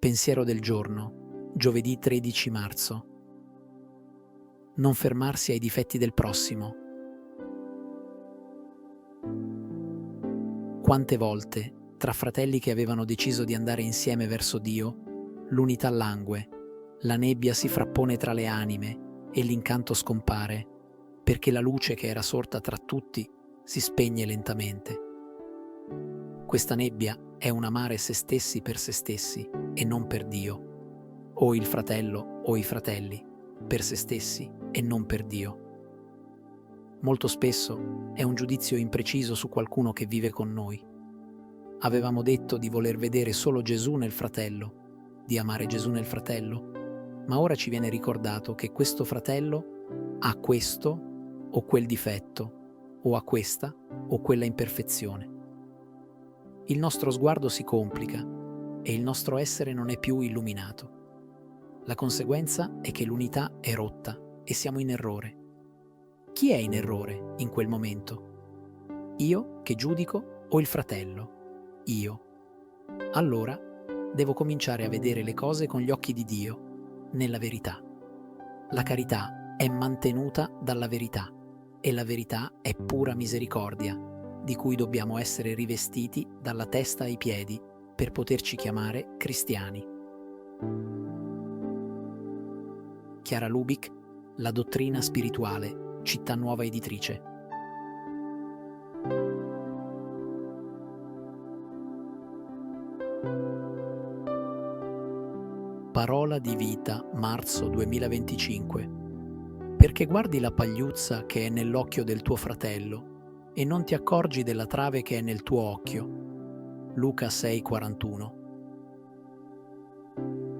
Pensiero del giorno, giovedì 13 marzo. Non fermarsi ai difetti del prossimo. Quante volte, tra fratelli che avevano deciso di andare insieme verso Dio, l'unità langue, la nebbia si frappone tra le anime e l'incanto scompare, perché la luce che era sorta tra tutti si spegne lentamente. Questa nebbia è un amare se stessi per se stessi e non per Dio, o il fratello o i fratelli per se stessi e non per Dio. Molto spesso è un giudizio impreciso su qualcuno che vive con noi. Avevamo detto di voler vedere solo Gesù nel fratello, di amare Gesù nel fratello, ma ora ci viene ricordato che questo fratello ha questo o quel difetto, o ha questa o quella imperfezione. Il nostro sguardo si complica e il nostro essere non è più illuminato. La conseguenza è che l'unità è rotta e siamo in errore. Chi è in errore in quel momento? Io che giudico o il fratello? Io. Allora devo cominciare a vedere le cose con gli occhi di Dio, nella verità. La carità è mantenuta dalla verità e la verità è pura misericordia, di cui dobbiamo essere rivestiti dalla testa ai piedi per poterci chiamare cristiani. Chiara Lubich, La dottrina spirituale, Città Nuova Editrice. Parola di vita, marzo 2025. Perché guardi la pagliuzza che è nell'occhio del tuo fratello e non ti accorgi della trave che è nel tuo occhio. Luca 6,41.